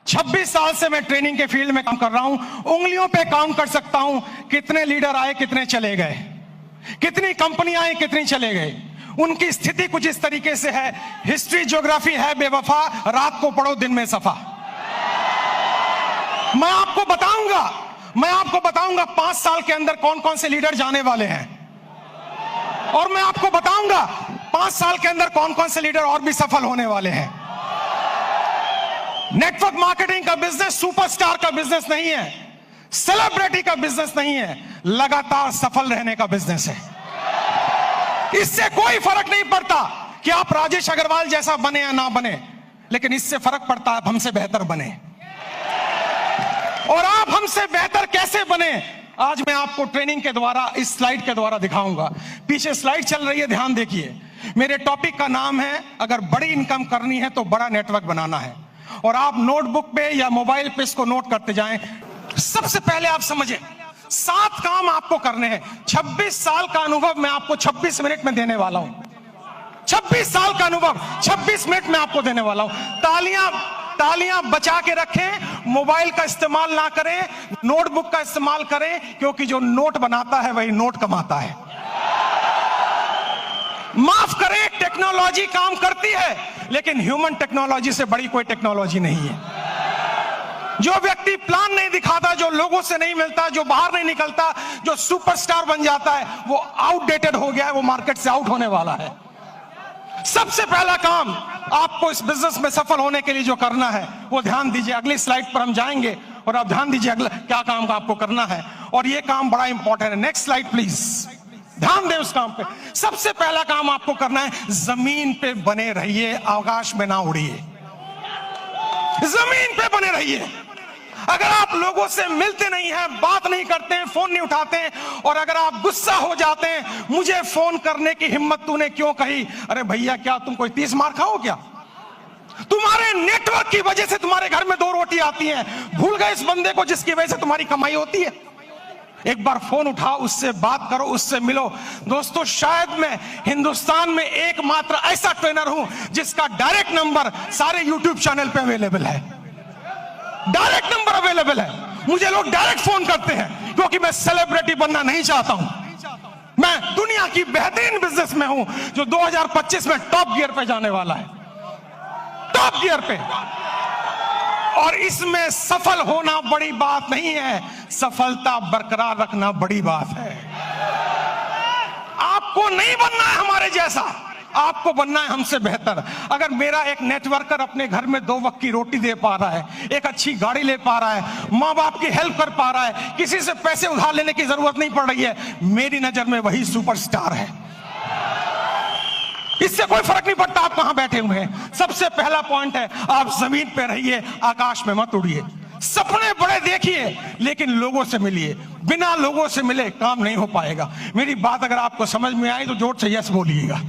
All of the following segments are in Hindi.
26 साल से मैं ट्रेनिंग के फील्ड में काम कर रहा हूं। उंगलियों पे काउंट कर सकता हूं कितने लीडर आए, कितने चले गए, कितनी कंपनियां आई, कितनी चले गए। उनकी स्थिति कुछ इस तरीके से है। हिस्ट्री ज्योग्राफी है बेवफा, रात को पढ़ो दिन में सफा। मैं आपको बताऊंगा 5 साल के अंदर कौन कौन से लीडर जाने वाले हैं, और मैं आपको बताऊंगा 5 साल के अंदर कौन कौन से लीडर और भी सफल होने वाले हैं। नेटवर्क मार्केटिंग का बिजनेस सुपरस्टार का बिजनेस नहीं है, सेलिब्रिटी का बिजनेस नहीं है, लगातार सफल रहने का बिजनेस है। इससे कोई फर्क नहीं पड़ता कि आप राजेश अग्रवाल जैसा बने या ना बने, लेकिन इससे फर्क पड़ता है आप हमसे बेहतर बने। और आप हमसे बेहतर कैसे बने, आज मैं आपको ट्रेनिंग के द्वारा, इस स्लाइड के द्वारा दिखाऊंगा। पीछे स्लाइड चल रही है, ध्यान देखिए। मेरे टॉपिक का नाम है, अगर बड़ी इनकम करनी है तो बड़ा नेटवर्क बनाना है। और आप नोटबुक पे या मोबाइल पे इसको नोट करते जाएं। सबसे पहले आप समझें, 7 काम आपको करने हैं। 26 साल का अनुभव मैं आपको 26 मिनट में देने वाला हूं। 26 साल का अनुभव 26 मिनट में आपको देने वाला हूं। तालियां बचा के रखें, मोबाइल का इस्तेमाल ना करें, नोटबुक का इस्तेमाल करें, क्योंकि जो नोट बनाता है वही नोट कमाता है। माफ करें, टेक्नोलॉजी काम करती है, लेकिन ह्यूमन टेक्नोलॉजी से बड़ी कोई टेक्नोलॉजी नहीं है। जो व्यक्ति प्लान नहीं दिखाता, जो लोगों से नहीं मिलता, जो बाहर नहीं निकलता, जो सुपरस्टार बन जाता है, वो आउटडेटेड हो गया है, वो मार्केट से आउट होने वाला है। सबसे पहला काम आपको इस बिजनेस में सफल होने के लिए जो करना है वो ध्यान दीजिए। अगली स्लाइड पर हम जाएंगे और आप ध्यान दीजिए अगला क्या काम का आपको करना है, और ये काम बड़ा इंपॉर्टेंट है। नेक्स्ट स्लाइड प्लीज, ध्यान दें उस काम पे। सबसे पहला काम आपको करना है, जमीन पे बने रहिए, आकाश में ना उड़िए। जमीन पे बने रहिए। अगर आप लोगों से मिलते नहीं हैं, बात नहीं करते हैं, फोन नहीं उठाते हैं, और अगर आप गुस्सा हो जाते हैं, मुझे फोन करने की हिम्मत तूने क्यों कही? अरे भैया, क्या तुम कोई 30 मार खाओ क्या? तुम्हारे नेटवर्क की वजह से तुम्हारे घर में 2 रोटी आती हैं। भूल गए इस बंदे को जिसकी वजह से तुम्हारी कमाई होती है? एक बार फोन उठाओ, उससे बात करो, उससे मिलो। दोस्तों, शायद मैं हिंदुस्तान में एकमात्र ऐसा ट्रेनर हूं जिसका डायरेक्ट नंबर सारे यूट्यूब चैनल पे अवेलेबल है। डायरेक्ट नंबर अवेलेबल है। मुझे लोग डायरेक्ट फोन करते हैं, क्योंकि मैं सेलिब्रिटी बनना नहीं चाहता हूं। मैं दुनिया की बेहतरीन बिजनेस में हूं, जो 2025 में टॉप गियर पे जाने वाला है, टॉप गियर पे। और इसमें सफल होना बड़ी बात नहीं है, सफलता बरकरार रखना बड़ी बात है। आपको नहीं बनना है हमारे जैसा, आपको बनना है हमसे बेहतर। अगर मेरा एक नेटवर्कर अपने घर में 2 वक्त की रोटी दे पा रहा है, एक अच्छी गाड़ी ले पा रहा है, माँ बाप की हेल्प कर पा रहा है, किसी से पैसे उधार लेने की जरूरत नहीं पड़ रही है, मेरी नजर में वही सुपरस्टार है। इससे कोई फर्क नहीं पड़ता आप कहां बैठे हुए हैं। सबसे पहला पॉइंट है, आप जमीन पे रहिए, आकाश में मत उड़िए। सपने बड़े देखिए, लेकिन लोगों से मिलिए। बिना लोगों से मिले काम नहीं हो पाएगा। मेरी बात अगर आपको समझ में आई तो जोर से यस बोलिएगा।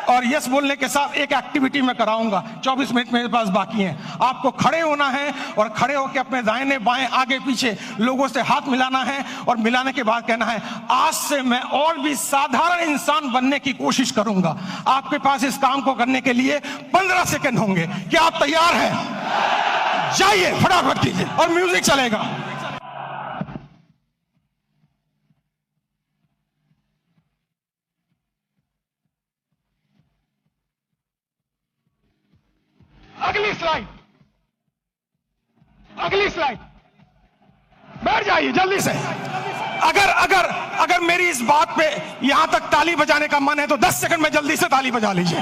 और यस बोलने के साथ एक एक्टिविटी मैं कराऊंगा। 24 मिनट मेरे पास बाकी हैं। आपको खड़े होना है और खड़े होकर अपने दाहिने बाएं आगे पीछे लोगों से हाथ मिलाना है, और मिलाने के बाद कहना है, आज से मैं और भी साधारण इंसान बनने की कोशिश करूंगा। आपके पास इस काम को करने के लिए 15 सेकंड होंगे। क्या आप तैयार हैं? जाइए, फटाफट कीजिए, और म्यूजिक चलेगा। अगली स्लाइड, बैठ जाइए जल्दी से। अगर मेरी इस बात पे यहां तक ताली बजाने का मन है तो 10 सेकंड में जल्दी से ताली बजा लीजिए।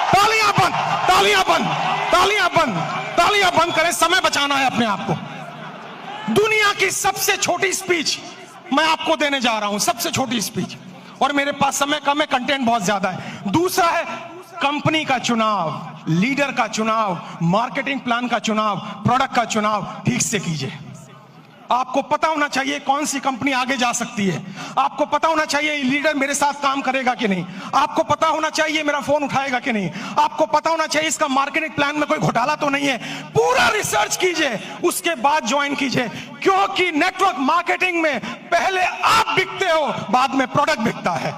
तालियां बंद, तालियां बंद, तालियां बंद, तालियां बंद करें। समय बचाना है अपने आप को। दुनिया की सबसे छोटी स्पीच मैं आपको देने जा रहा हूं, सबसे छोटी स्पीच, और मेरे पास समय कम है, कंटेंट बहुत ज्यादा है। दूसरा है कंपनी का चुनाव, लीडर का चुनाव, मार्केटिंग प्लान का चुनाव, प्रोडक्ट का चुनाव ठीक से कीजिए। आपको पता होना चाहिए कौन सी कंपनी आगे जा सकती है। आपको पता होना चाहिए लीडर मेरे साथ काम करेगा कि नहीं। आपको पता होना चाहिए मेरा फोन उठाएगा कि नहीं। आपको पता होना चाहिए इसका मार्केटिंग प्लान में कोई घोटाला तो नहीं है। पूरा रिसर्च कीजिए, उसके बाद ज्वाइन कीजिए, क्योंकि नेटवर्क मार्केटिंग में पहले आप बिकते हो, बाद में प्रोडक्ट बिकता है।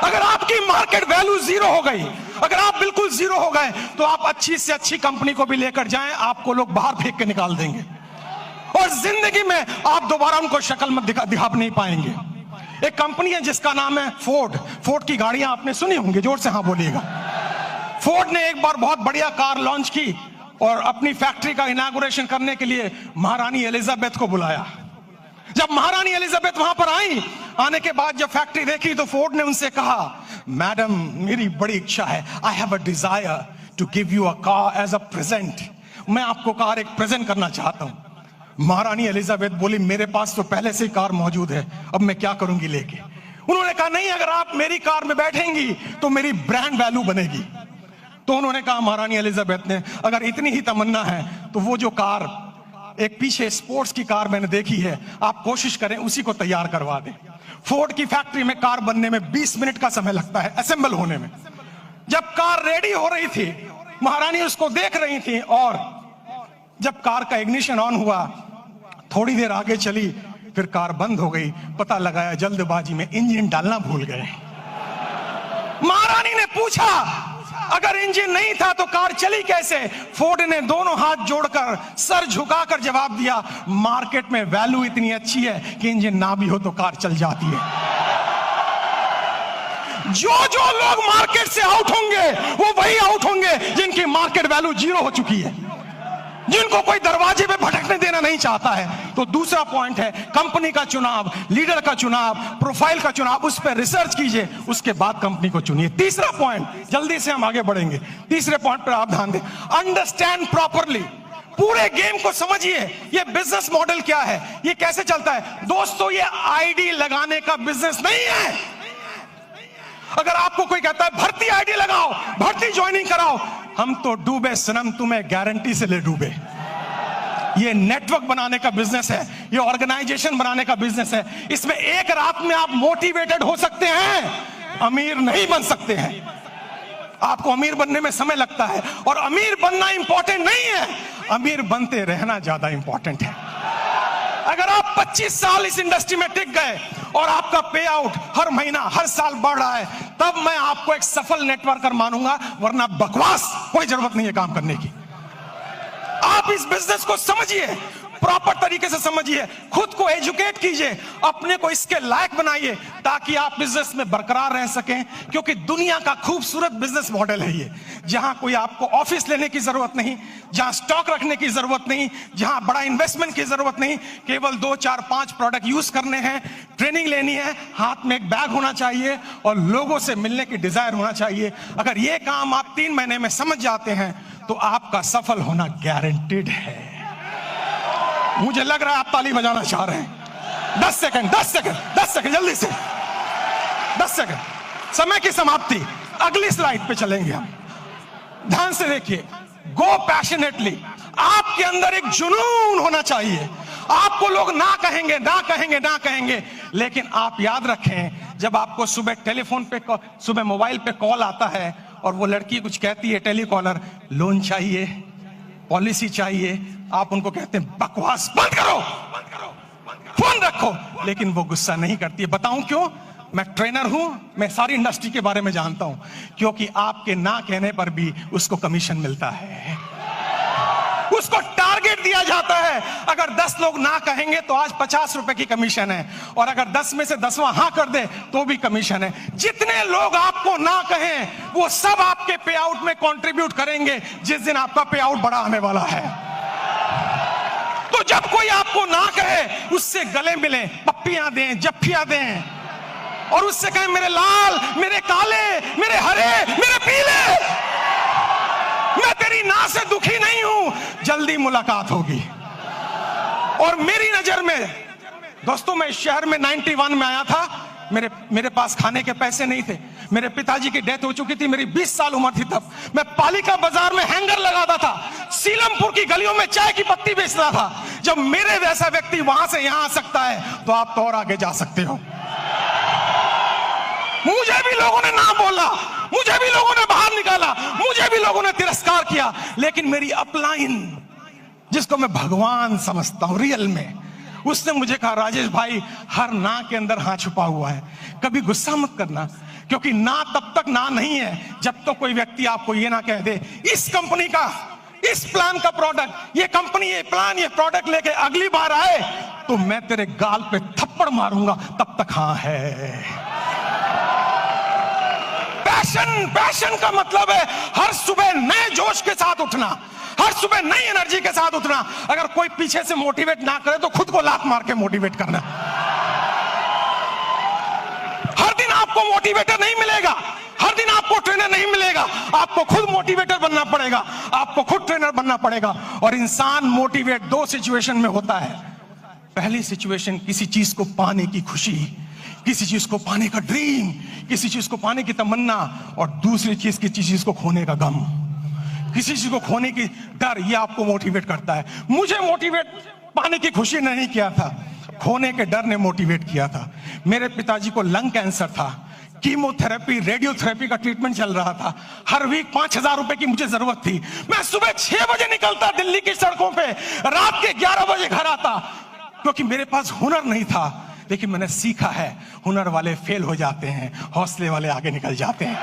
अगर आपकी मार्केट वैल्यू 0 हो गई, अगर आप बिल्कुल जीरो हो गए तो आप अच्छी से अच्छी कंपनी को भी लेकर जाएं, आपको लोग बाहर फेंक के निकाल देंगे और जिंदगी में आप दोबारा उनको शक्ल में दिखा नहीं पाएंगे। एक कंपनी है जिसका नाम है फोर्ड। फोर्ड की गाड़ियां आपने सुनी होंगी, जोर से हाँ बोलिएगा। फोर्ड ने एक बार बहुत बढ़िया कार लॉन्च की और अपनी फैक्ट्री का इनॉग्रेशन करने के लिए महारानी एलिजाबेथ को बुलाया। जब महारानी एलिजाबेथ वहां पर आई, आने के बाद जब फैक्ट्री देखी तो फोर्ड ने उनसे कहा, मैडम मेरी बड़ी इच्छा है, I have a desire to give you a car as a present. मैं आपको कार एक प्रेजेंट करना चाहता हूं। महारानी एलिजाबेथ बोली, मेरे पास तो पहले से ही कार मौजूद है, अब मैं क्या करूंगी लेके। उन्होंने कहा, नहीं, अगर आप मेरी कार में बैठेंगी तो मेरी ब्रांड वैल्यू बनेगी। तो उन्होंने कहा, महारानी एलिजाबेथ ने, अगर इतनी ही तमन्ना है तो वो जो कार एक पीछे स्पोर्ट्स की कार मैंने देखी है, आप कोशिश करें उसी को तैयार करवा दें। फोर्ड की फैक्ट्री में कार बनने में 20 मिनट का समय लगता है, असेंबल होने में। जब कार रेडी हो रही थी, महारानी उसको देख रही थी और जब कार का इग्निशन ऑन हुआ, थोड़ी देर आगे चली, फिर कार बंद हो गई। पता लगाया जल्दबाजी में इंजन डालना भूल गए। महारानी ने पूछा, अगर इंजन नहीं था तो कार चली कैसे? फोर्ड ने दोनों हाथ जोड़कर सर झुकाकर जवाब दिया, मार्केट में वैल्यू इतनी अच्छी है कि इंजन ना भी हो तो कार चल जाती है। जो लोग मार्केट से आउट होंगे वो वही आउट होंगे जिनकी मार्केट वैल्यू जीरो हो चुकी है, जिनको कोई दरवाजे पे भटकने देना नहीं चाहता है। तो दूसरा पॉइंट है कंपनी का चुनाव, लीडर का चुनाव, प्रोफाइल का चुनाव, उस पर रिसर्च कीजिए, उसके बाद कंपनी को चुनिए। तीसरा पॉइंट, जल्दी से हम आगे बढ़ेंगे, तीसरे पॉइंट पर आप ध्यान दें, अंडरस्टैंड प्रॉपरली। पूरे गेम को समझिए, ये बिजनेस मॉडल क्या है, ये कैसे चलता है। दोस्तों, ये आईडी लगाने का बिजनेस नहीं है। अगर आपको कोई कहता है भर्ती आईडी लगाओ, भर्ती ज्वाइनिंग कराओ, हम तो डूबे सनम, तुम्हें गारंटी से ले डूबे। ये नेटवर्क बनाने का बिजनेस है, ये ऑर्गेनाइजेशन बनाने का बिजनेस है। इसमें एक रात में आप मोटिवेटेड हो सकते हैं, अमीर नहीं बन सकते हैं। आपको अमीर बनने में समय लगता है और अमीर बनना इंपॉर्टेंट नहीं है, अमीर बनते रहना ज्यादा इंपॉर्टेंट है। अगर आप 25 साल इस इंडस्ट्री में टिक गए और आपका पे आउट हर महीना हर साल बढ़ रहा है, तब मैं आपको एक सफल नेटवर्कर मानूंगा, वरना बकवास कोई जरूरत नहीं है काम करने की। आप इस बिजनेस को समझिए, प्रॉपर तरीके से समझिए, खुद को एजुकेट कीजिए, अपने को इसके लायक बनाइए ताकि आप बिजनेस में बरकरार रह सकें। क्योंकि दुनिया का खूबसूरत बिजनेस मॉडल है ये, जहां कोई आपको ऑफिस लेने की जरूरत नहीं, जहां स्टॉक रखने की जरूरत नहीं, जहां बड़ा इन्वेस्टमेंट की जरूरत नहीं, केवल 2, 4, 5 प्रोडक्ट यूज करने हैं, ट्रेनिंग लेनी है, हाथ में एक बैग होना चाहिए और लोगों से मिलने की डिजायर होना चाहिए। अगर ये काम आप 3 महीने में समझ जाते हैं तो आपका सफल होना गारंटेड है। मुझे लग रहा है आप ताली बजाना चाह रहे हैं। 10 सेकंड जल्दी से, 10 सेकंड, समय की समाप्ति। अगली स्लाइड पे चलेंगे हम, ध्यान से देखिए। गो पैशनेटली, आपके अंदर एक जुनून होना चाहिए। आपको लोग ना कहेंगे, लेकिन आप याद रखें, जब आपको सुबह टेलीफोन पे, सुबह मोबाइल पे कॉल आता है और वो लड़की कुछ कहती है, टेलीकॉलर, लोन चाहिए, पॉलिसी चाहिए, आप उनको कहते हैं बकवास बंद करो, फोन रखो, लेकिन वो गुस्सा नहीं करती है। बताऊं क्यों? मैं ट्रेनर हूं, मैं सारी इंडस्ट्री के बारे में जानता हूं। क्योंकि आपके ना कहने पर भी उसको कमीशन मिलता है, उसको टारगेट दिया जाता है। अगर 10 लोग ना कहेंगे तो आज 50 रुपए की कमीशन है, और अगर 10 में से 10वां हाँ कर दे तो भी कमीशन है। जितने लोग आपको ना कहें वो सब आपके पे आउट में कंट्रीब्यूट करेंगे जिस दिन आपका पे आउट बड़ा आने वाला है। तो जब कोई आपको ना कहे, उससे गले मिले, पप्पियां दें, जफ्फियां दें, और उससे कहें मेरे लाल, मेरे काले, मेरे हरे, मेरे पीले, मैं तेरी ना से दुखी नहीं हूं, जल्दी मुलाकात होगी। और मेरी नजर में दोस्तों, मैं इस शहर में 91 में आया था, मेरे पास खाने के पैसे नहीं थे, मेरे पिताजी की डेथ हो चुकी थी, मेरी 20 साल उम्र थी तब। मैं पालिका बाजार में हैंगर लगाता था, सीलमपुर की गलियों में चाय की पत्ती बेचता था। जब मेरे वैसा व्यक्ति वहां से यहां आ सकता है तो आप तो और आगे जा सकते हो। मुझे भी लोगों ने ना बोला, मुझे भी लोगों ने बाहर निकाला, मुझे भी लोगों ने तिरस्कार किया, लेकिन मेरी अपलाइन, जिसको मैं भगवान समझता हूं रियल में, उसने मुझे कहा, राजेश भाई, हर ना के अंदर हाँ छुपा हुआ है, कभी गुस्सा मत करना, क्योंकि ना तब तक ना नहीं है जब तो कोई व्यक्ति आपको ये ना कह दे इस कंपनी का, इस प्लान का प्रोडक्ट, ये कंपनी, ये प्लान, ये प्रोडक्ट लेके अगली बार आए तो मैं तेरे गाल पे थप्पड़ मारूंगा, तब तक हाँ है। पैशन का मतलब है हर सुबह नए जोश के साथ उठना, हर सुबह नई एनर्जी के साथ उठना। अगर कोई पीछे से मोटिवेट ना करे तो खुद को लात मार के मोटिवेट करना। हर दिन आपको मोटिवेटर नहीं मिलेगा, हर दिन आपको ट्रेनर नहीं मिलेगा, आपको खुद मोटिवेटर बनना पड़ेगा, आपको खुद ट्रेनर बनना पड़ेगा। और इंसान मोटिवेट दो सिचुएशन में होता है। पहली सिचुएशन किसी चीज को पाने की खुशी, किसी चीज को पाने का ड्रीम, किसी चीज को पाने की तमन्ना, और दूसरी चीज किसी चीज को खोने का गम, किसी चीज को खोने की डर, ये आपको मोटिवेट करता है। मुझे मोटिवेट पाने की खुशी नहीं किया था, खोने के डर ने मोटिवेट किया था। मेरे पिताजी को लंग कैंसर था, कीमोथेरेपी, रेडियोथेरेपी का ट्रीटमेंट चल रहा था, हर वीक 5,000 रुपए की मुझे जरूरत थी। मैं सुबह 6 बजे निकलता दिल्ली की सड़कों पे, रात के 11 बजे घर आता, क्योंकि मेरे पास हुनर नहीं था। लेकिन मैंने सीखा है, हुनर वाले फेल हो जाते हैं, हौसले वाले आगे निकल जाते हैं।